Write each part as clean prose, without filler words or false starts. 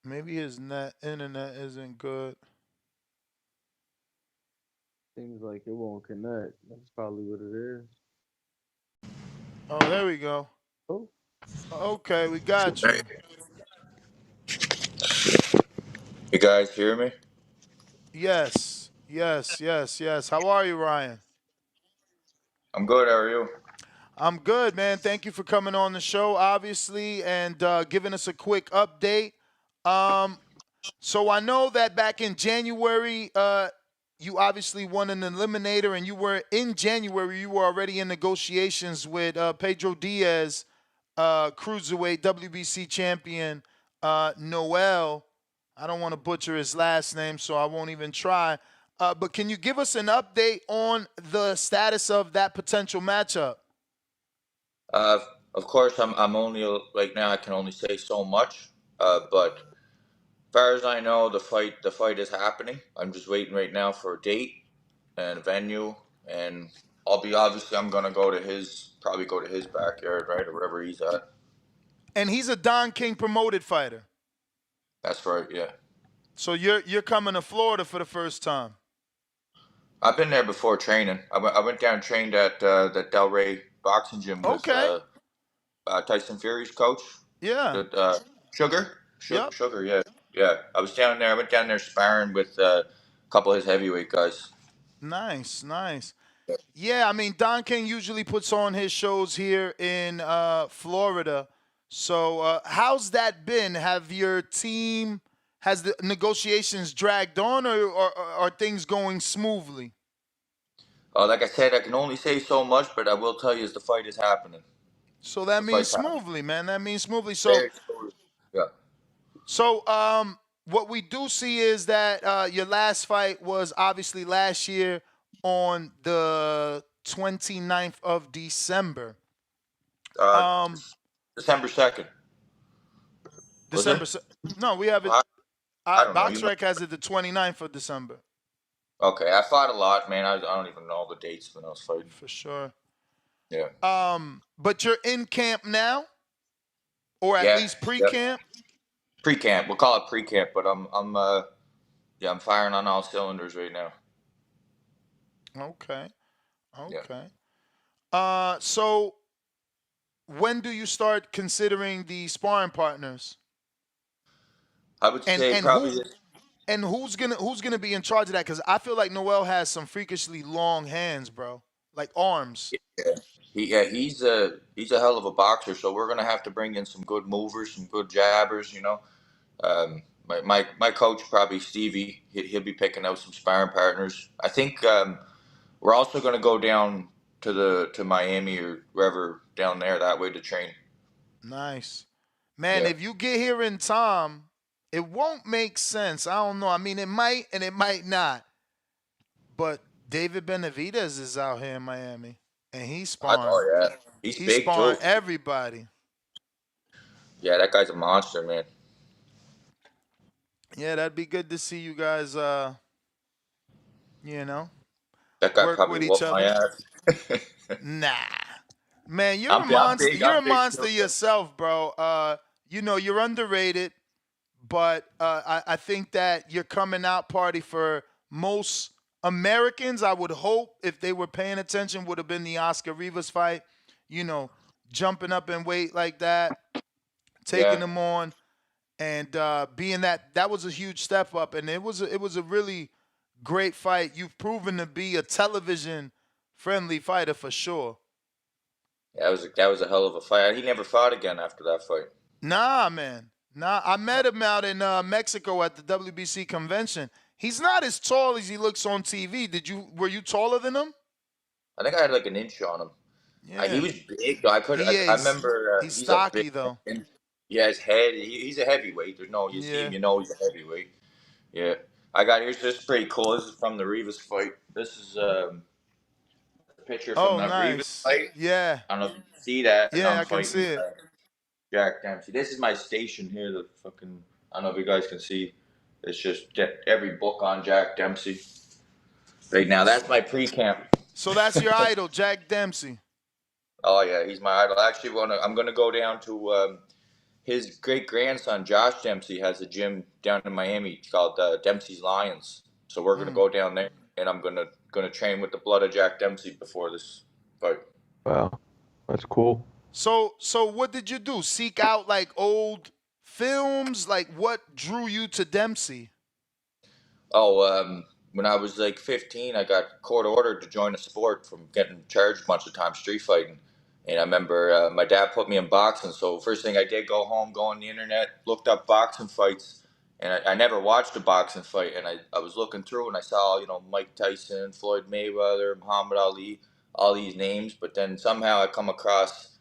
Maybe his internet isn't good. Seems like it won't connect. That's probably what it is. Oh, there we go. Oh, Okay, we got Hey, you. you guys hear me? Yes, yes, yes, yes. How are you, Ryan? I'm good. How are you? I'm good, man. Thank you for coming on the show, obviously, and giving us a quick update. Um, so I know that back in January, you obviously won an eliminator, and you were in January. You were already in negotiations with Pedro Diaz, cruiserweight WBC champion Noel. I don't want to butcher his last name, so I won't even try. But can you give us an update on the status of that potential matchup? Uh, of course, I'm only right now. I can only say so much. But as far as I know, the fight is happening. I'm just waiting right now for a date and a venue, and I'm gonna go to his probably go to his backyard, right, or wherever he's at. And he's a Don King promoted fighter. That's right. Yeah, So you're coming to Florida for the first time. I've been there before training. I went down and trained at the Delray boxing gym with Okay. Tyson Fury's coach. Yeah. The Sugar, Yep. Sugar, yeah, yeah. I was down there. I went down there sparring with a couple of his heavyweight guys. Nice, nice. Yeah, I mean Don King usually puts on his shows here in Florida. So how's that been? Have your team has the negotiations dragged on, or are things going smoothly? Like I said, I can only say so much, but I will tell you is the fight is happening. So that The means fight's happening. smoothly, man. That means smoothly. Very smooth. Yeah. What we do see is that your last fight was obviously last year on the 29th of December. Uh, Um, December 2nd, was it? December. No, we have it. I don't know. You might. BoxRec has it the 29th of December. Okay, I fought a lot, man. I don't even know the dates when I was fighting. For sure. Yeah. But you're in camp now, or at Yeah. least Yep. pre-camp. Pre-camp. We'll call it pre-camp, but yeah, I'm firing on all cylinders right now. Okay. Yeah. Okay. So when do you start considering the sparring partners? I would And say and probably who this. and who's gonna be in charge of that? Because I feel like Noel has some freakishly long hands, bro, like arms. Yeah. He's a hell of a boxer, so we're gonna have to bring in some good movers, some good jabbers. My coach probably Stevie. He'll be picking out some sparring partners. I think we're also gonna go down to Miami or wherever down there that way to train. Nice, man. Yeah. If you get here in time, it won't make sense. I don't know. I mean, it might and it might not. But David Benavidez is out here in Miami, and Oh yeah, he's he's big too. sparring everybody. Yeah, that guy's a monster, man. Yeah, that'd be good to see you guys. You know, That guy work probably with each whooped my other. ass. Nah, man, you're a I'm monster. big. You're I'm a big monster too. yourself, bro. You're underrated, but I think that you're coming out party for most Americans. I would hope if they were paying attention would have been the Oscar Rivas fight. You know, jumping up in weight like that, taking Yeah. them on, and being that was a huge step up, and it was a really great fight. You've proven to be a television friendly fighter for sure. That was a hell of a fight. He never fought again after that fight. Nah, man. Nah, I met him out in Mexico at the WBC convention. He's not as tall as he looks on TV. Were you taller than him? I think I had like an inch on him. He Yeah. was big though. I He's remember he's he's a big. stocky though. Yeah, his head. He's a heavyweight. There's no. You see him, Yeah. you know he's a heavyweight. Yeah. I got here's this pretty cool. This is from the Rivas fight. This is a picture from Oh, that Rivas nice. fight. Yeah. I don't know if you can see that, and Yeah, I'm I can see fighting it. Jack Dempsey. This is my station here. The fucking. I don't know if you guys can see. It's just every book on Jack Dempsey. Right now, that's my pre-camp. So that's your idol, Jack Dempsey. Oh yeah, he's my idol. Actually, I'm gonna go down to his great grandson Josh Dempsey has a gym down in Miami called Dempsey's Lions. So we're gonna go down there, and I'm gonna train with the blood of Jack Dempsey before this fight. Wow, that's cool. So what did you do? Seek out like old films? Like what drew you to Dempsey? Oh, when I was like 15, I got court ordered to join a sport from getting charged a bunch of times street fighting. And I remember my dad put me in boxing. So first thing I did, go home, go on the internet, looked up boxing fights. And I never watched a boxing fight. And I was looking through and I saw, Mike Tyson, Floyd Mayweather, Muhammad Ali, all these names. But then somehow I come across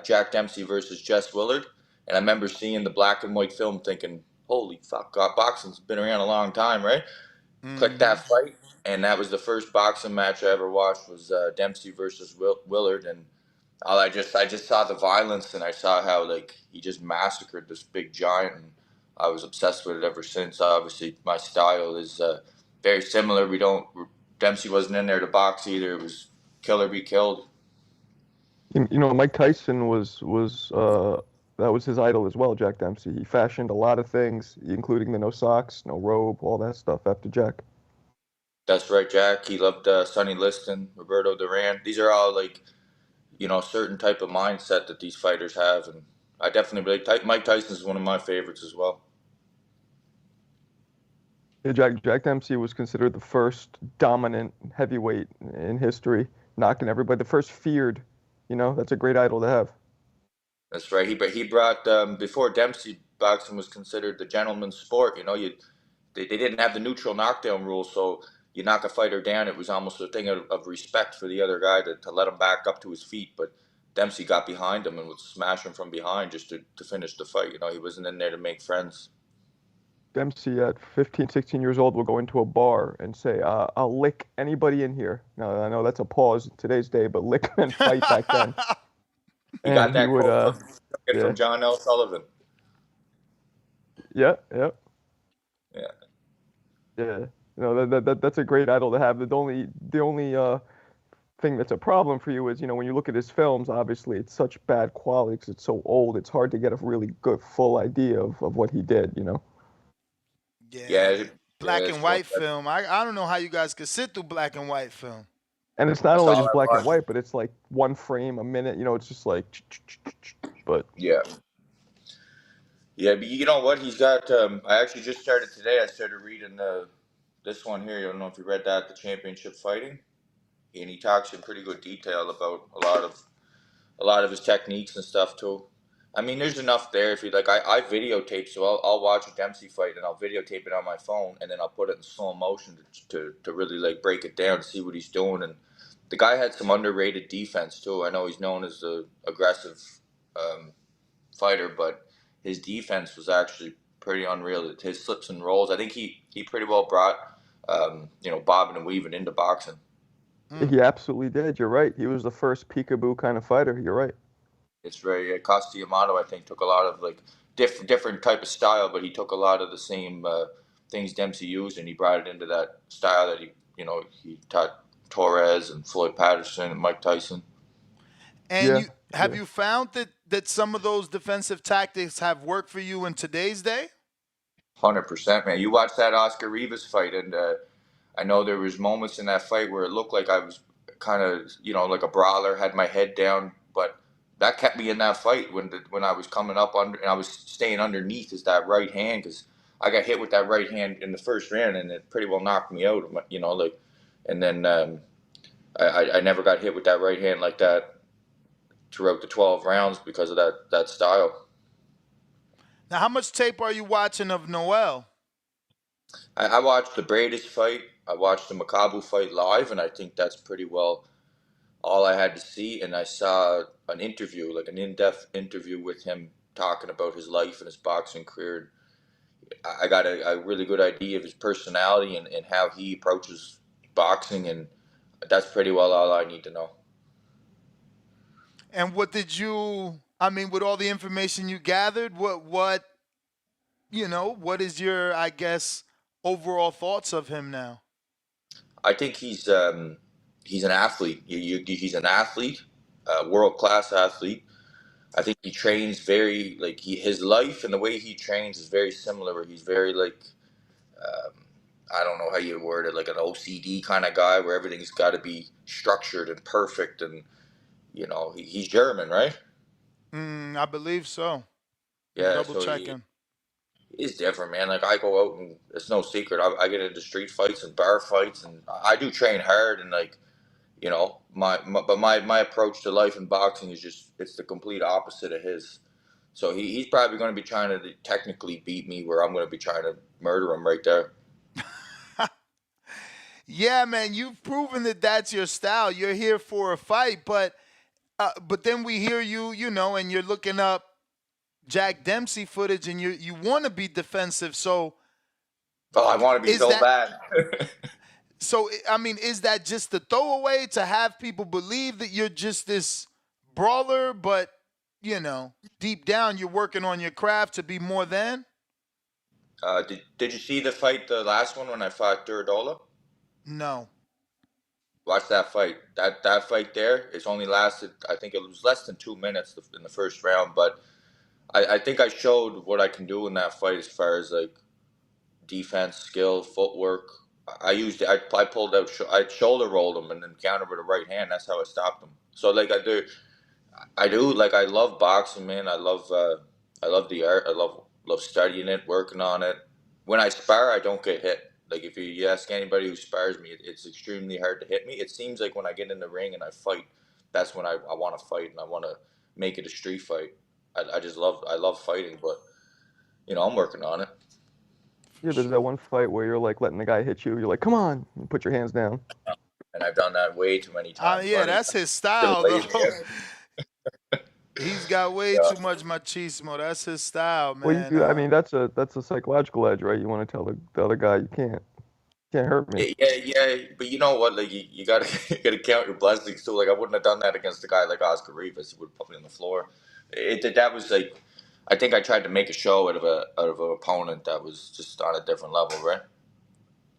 Jack Dempsey versus Jess Willard. And I remember seeing the black and white film thinking, holy fuck, God, boxing's been around a long time, right? Clicked that fight, and that was the first boxing match I ever watched was Dempsey versus Willard, and I just saw the violence, and I saw how like he just massacred this big giant, and I was obsessed with it ever since. Obviously, my style is very similar. Dempsey wasn't in there to box either. It was kill or be killed. Mike Tyson was that was his idol as well, Jack Dempsey. He fashioned a lot of things, including the no socks, no robe, all that stuff after Jack. That's right, Jack. He loved Sonny Liston, Roberto Duran. These are all like, certain type of mindset that these fighters have, and I definitely Mike Tyson is one of my favorites as well. Yeah, Jack Dempsey was considered the first dominant heavyweight in history, knocking everybody. The first feared. That's a great idol to have. That's right. He brought before Dempsey, boxing was considered the gentleman's sport. They didn't have the neutral knockdown rule, so you knock a fighter down, it was almost a thing of respect for the other guy to let him back up to his feet. But Dempsey got behind him and would smash him from behind just to finish the fight. He wasn't in there to make friends. Dempsey at 15, 16 years old will go into a bar and say, I'll lick anybody in here. Now, I know that's a pause in today's day, but lick and fight back then. He got that quote from John L. Sullivan. Yeah. Yeah. Yeah. That's a great idol to have. The only thing that's a problem for you is, when you look at his films, obviously it's such bad quality because it's so old. It's hard to get a really good full idea of what he did. Yeah. Black and white film. I don't know how you guys could sit through black and white film. And it's not only just black and white, but it's like one frame a minute. It's just like, but yeah. Yeah, but you know what? He's got. I actually just started today. I started reading this one here. I don't know if you read that, the Championship Fighting, and he talks in pretty good detail about a lot of his techniques and stuff too. I mean, there's enough there if you like. I videotape, so I'll watch a Dempsey fight and I'll videotape it on my phone, and then I'll put it in slow motion to really like break it down, see what he's doing. And the guy had some underrated defense too. I know he's known as the aggressive fighter, but his defense was actually pretty unreal. His slips and rolls, I think he pretty well brought bobbing and weaving into boxing. He absolutely did. You're right. He was the first peekaboo kind of fighter. You're right. It's very Costa Yamato, I think, took a lot of like different type of style, but he took a lot of the same things Dempsey used, and he brought it into that style that he taught Torres and Floyd Patterson and Mike Tyson. And have you found that some of those defensive tactics have worked for you in today's day? 100%, man. You watch that Oscar Rivas fight, and I know there was moments in that fight where it looked like I was kind of, like a brawler, had my head down, but that kept me in that fight when I was coming up under and I was staying underneath is that right hand, because I got hit with that right hand in the first round and it pretty well knocked me out, and then I never got hit with that right hand like that throughout the 12 rounds because of that style. Now, how much tape are you watching of Noel? I watched the Bradis fight. I watched the Makabu fight live, and I think that's pretty well all I had to see. And I saw an interview, like an in-depth interview with him talking about his life and his boxing career. I got a really good idea of his personality and how he approaches boxing, and that's pretty well all I need to know. And what did you, with all the information you gathered, what is your, I guess, overall thoughts of him now? I think he's an athlete. He's an athlete, world-class athlete. I think he trains very like his life and the way he trains is very similar. Where he's very like um, I don't know how you word it, like an OCD kind of guy, where everything's got to be structured and perfect, and he's German, right? I believe so. I'm Yeah, double so he checking. is different, man. Like I go out and it's no secret. I get into street fights and bar fights, and I do train hard, and like my approach to life in boxing is just it's the complete opposite of his. So he's probably going to be trying to technically beat me, where I'm going to be trying to murder him right there. Yeah, man, you've proven that that's your style. You're here for a fight, but then we hear you, and you're looking up Jack Dempsey footage, and you want to be defensive. So Oh, I want to be is so that bad. so? I mean, is that just the throwaway to have people believe that you're just this brawler, but deep down you're working on your craft to be more than? Did you see the fight, the last one when I fought Duradola? No. Watch that fight. That fight there, it's only lasted. I think it was less than 2 minutes in the first round, but I think I showed what I can do in that fight as far as like defense, skill, footwork. I used it. I pulled out. I shoulder rolled him and then countered with a right hand. That's how I stopped him. So like I do like I love boxing, man. I love the art. I love studying it, working on it. When I spar, I don't get hit. Like if you ask anybody who spars me, it's extremely hard to hit me. It seems like when I get in the ring and I fight, that's when I want to fight and I want to make it a street fight. I love fighting, but I'm working on it. For Yeah, there's that sure. one fight where you're like letting the guy hit you. You're like, come on, and put your hands down. And I've done that way too many times. Yeah, Funny, that's his still style, lazy. though. He's got way Yeah. too much machismo. That's his style, Well, man. I mean, that's a psychological edge, right? You want to tell the other guy you can't hurt me. Yeah, but you know what? Like you gotta you gotta count your blessings too. Like I wouldn't have done that against a guy like Oscar Rivas. He would have put me on the floor. That was like, I think I tried to make a show out of an opponent that was just on a different level, right?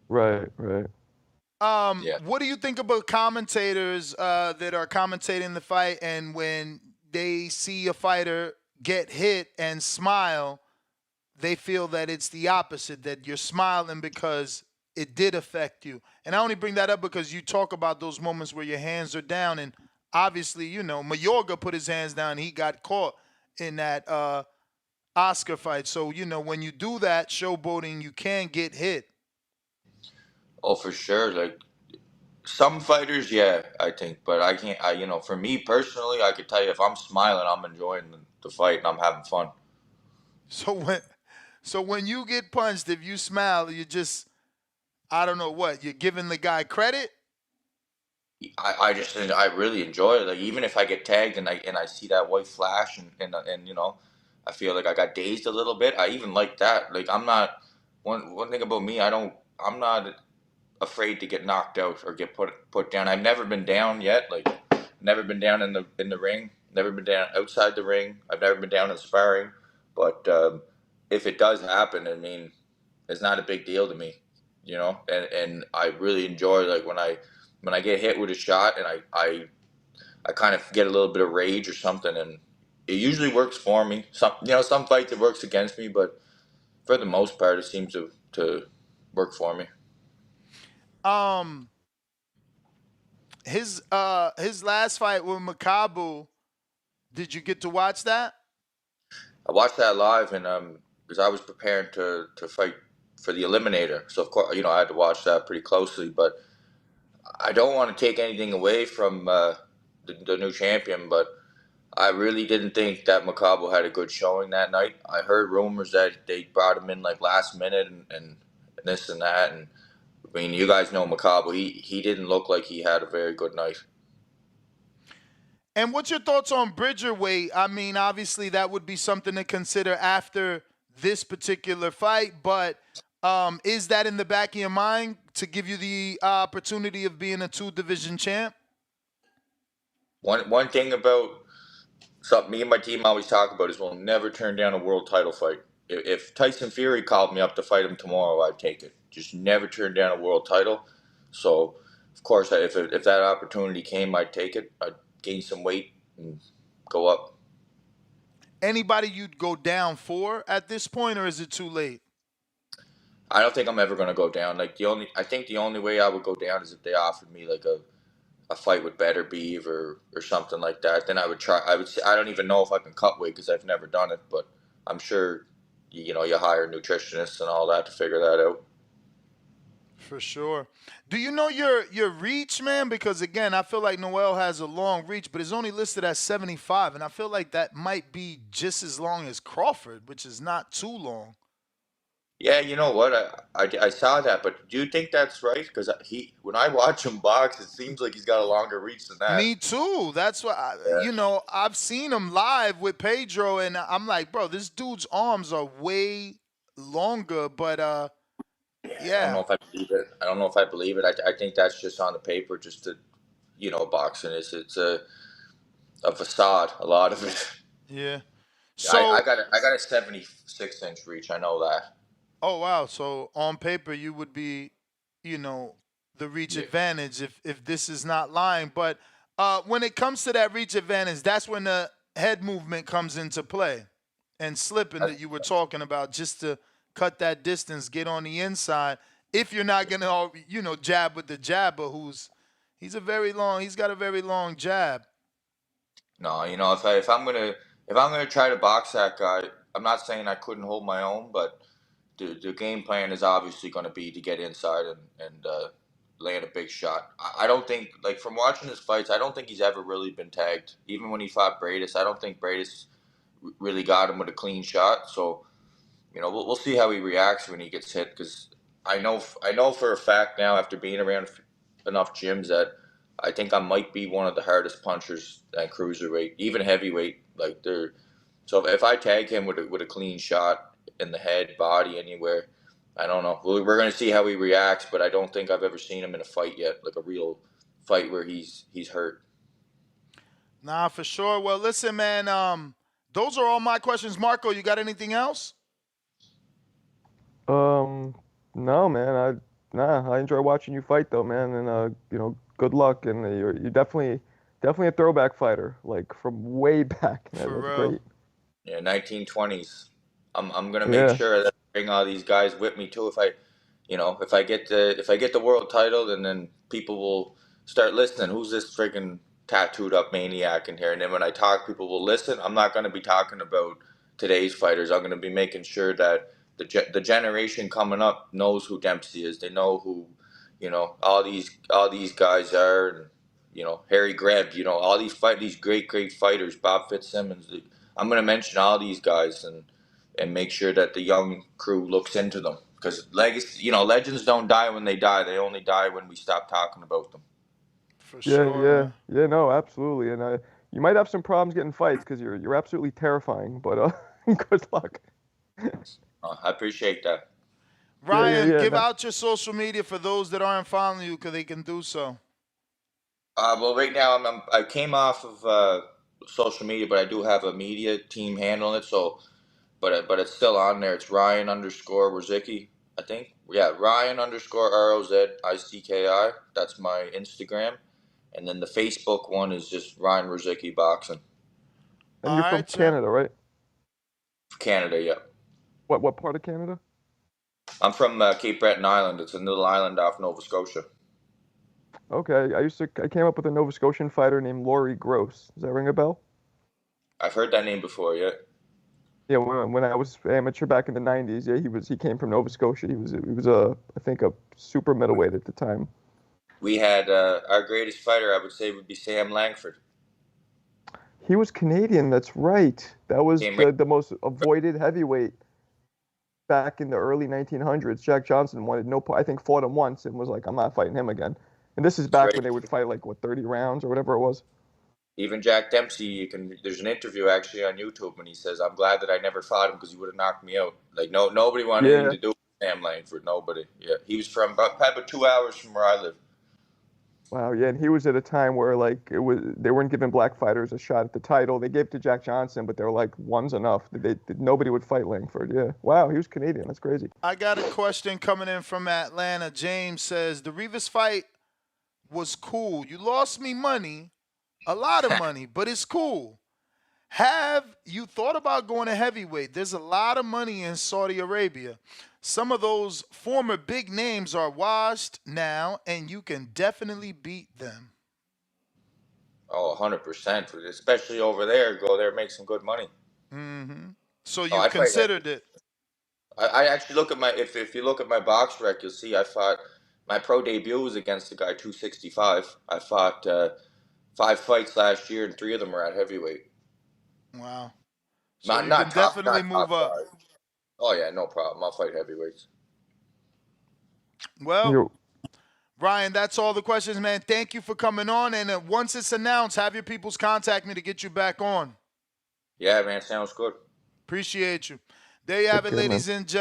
Right, right. Yeah. What do you think about commentators that are commentating the fight, and when they see a fighter get hit and smile, they feel that it's the opposite, that you're smiling because it did affect you. And I only bring that up because you talk about those moments where your hands are down, and obviously, Mayorga put his hands down. He got caught in that Oscar fight. So, when you do that, showboating, you can get hit. Oh, for sure. Like some fighters, yeah, I think, but I can't. For me personally, I could tell you if I'm smiling, I'm enjoying the fight and I'm having fun. So when you get punched, if you smile, you just, I don't know what, you're giving the guy credit. I really enjoy it. Like even if I get tagged and I see that white flash and I feel like I got dazed a little bit. I even like that. Like I'm not one thing about me. I'm not afraid to get knocked out or get put down. I've never been down yet. Like never been down in the ring. Never been down outside the ring. I've never been down in sparring. But if it does happen, I mean, it's not a big deal to me. And I really enjoy like when I get hit with a shot and I kind of get a little bit of rage or something, and it usually works for me. Some fights it works against me, but for the most part, it seems to work for me. Um, his last fight with Makabu, did you get to watch that? I watched that live, and because I was preparing to fight for the Eliminator, so of course I had to watch that pretty closely. But I don't want to take anything away from the new champion, but I really didn't think that Macabo had a good showing that night. I heard rumors that they brought him in like last minute and this and that. And I mean, you guys know Macabo. He didn't look like he had a very good night. And what's your thoughts on Bridger weight? I mean, obviously that would be something to consider after this particular fight, but is that in the back of your mind to give you the opportunity of being a two-division champ? One thing about something me and my team always talk about is we'll never turn down a world title fight. If Tyson Fury called me up to fight him tomorrow, I'd take it. Just never turn down a world title. So, of course, if that opportunity came, I'd take it. I'd gain some weight and go up. anybody you'd go down for at this point, or is it too late? I don't think I'm ever gonna go down. Like I think the only way I would go down is if they offered me like a fight with Better Beef or something like that. Then I would try. I would say I don't even know if I can cut weight because I've never done it, but I'm sure you hire nutritionists and all that to figure that out. For sure. Do you know your reach, man? Because again, I feel like Noel has a long reach, but is only listed at 75, and I feel like that might be just as long as Crawford, which is not too long. Yeah, you know what? I saw that, but do you think that's right? Because when I watch him box, it seems like he's got a longer reach than that. Me too. That's why Yeah. I've seen him live with Pedro, and I'm like, bro, this dude's arms are way longer. But I don't know yeah, if I believe it. I don't know if I believe it. I think that's just on the paper, just to, boxing is it's a facade. A lot of it. yeah. I So, got a 76-inch reach. I know that. oh wow. So on paper, you would be, you know, the reach Yeah. advantage if this is not lying. But when it comes to that reach advantage, that's when the head movement comes into play, and slipping that you were talking about, just to cut that distance, get on the inside. If you're not gonna, jab with the jabber, he's got a very long jab. No, if I'm gonna try to box that guy, I'm not saying I couldn't hold my own, but the game plan is obviously going to be to get inside and land a big shot. I don't think, like, from watching his fights, I don't think he's ever really been tagged. Even when he fought Bradis, I don't think Bradis really got him with a clean shot. So we'll see how he reacts when he gets hit, because I know for a fact now, after being around enough gyms, that I think I might be one of the hardest punchers at cruiserweight, even heavyweight. Like, they're so if I tag him with a clean shot in the head, body, anywhere, I don't know. We're gonna see how he reacts, but I don't think I've ever seen him in a fight yet, like a real fight where he's hurt. Nah, for sure. Well, listen, man. Those are all my questions. Marco, you got anything else? Um, no, man. I enjoy watching you fight though, man. And good luck. And you're definitely a throwback fighter, like from way back. For That's real. great. Yeah, 1920s. I'm gonna make Yeah. sure that I bring all these guys with me too. If I get the world title, and then people will start listening. Who's this freaking tattooed up maniac in here? And then when I talk, people will listen. I'm not gonna be talking about today's fighters. I'm gonna be making sure that the generation coming up knows who Dempsey is. They know who, all these guys are, and Harry Greb. All these great fighters. Bob Fitzsimmons. I'm gonna mention all these guys and make sure that the young crew looks into them, because legends don't die when they die. They only die when we stop talking about them. For Yeah, sure, yeah, man. yeah. No, absolutely. And you might have some problems getting fights because you're absolutely terrifying. But good luck. I appreciate that. Yeah, yeah, Ryan, yeah. give No, out your social media for those that aren't following you, because they can do so. Well, right now I came off of social media, but I do have a media team handling it. So, but it's still on there. It's Ryan underscore Rozicki, I think. Yeah, Ryan underscore ROZICKI. That's my Instagram, and then the Facebook one is just Ryan Rozicki Boxing. and All you're from right, champ. Canada, right? Canada, yeah. What part of Canada? I'm from Cape Breton Island. It's a little island off Nova Scotia. Okay. I came up with a Nova Scotian fighter named Laurie Gross. Does that ring a bell? I've heard that name before, yeah. Yeah, when I was amateur back in the 90s, yeah, he came from Nova Scotia. He was I think a super middleweight at the time. We had our greatest fighter, I would say, would be Sam Langford. He was Canadian, that's right. That was Came right. the most avoided heavyweight back in the early 1900s. Jack Johnson wanted no part. I think fought him once and was like, I'm not fighting him again. And this is That's back right. when they would fight like what 30 rounds or whatever it was. Even Jack Dempsey, there's an interview actually on YouTube, and he says, "I'm glad that I never fought him because he would have knocked me out." Like, nobody wanted anything Yeah. to do with Sam Langford. Nobody. Yeah, he was from about 2 hours from where I live. Wow, yeah, and he was at a time where like they weren't giving black fighters a shot at the title. They gave it to Jack Johnson, but they were like one's enough. Nobody would fight Langford. Yeah. Wow, he was Canadian. That's crazy. I got a question coming in from Atlanta. James says the Rivas fight was cool. You lost me money, a lot of money, but it's cool. Have you thought about going to heavyweight? There's a lot of money in Saudi Arabia. Some of those former big names are washed now, and you can definitely beat them. Oh, 100%. Especially over there. Go there, make some good money. So Oh, you've I'd fight considered heavy. it. I actually look at my if you look at my box rec, you'll see I fought my pro debut was against the guy 265. I fought 5 fights last year, and 3 of them were at heavyweight. Wow. So Not you can not top definitely not move top up. five. Oh yeah, no problem. I'll fight heavyweights. Well, You Ryan, that's all the questions, man. Thank you for coming on. And once it's announced, have your peoples contact me to get you back on. Yeah, man, sounds good. Appreciate you. There you have take it, care, man. ladies and gentlemen.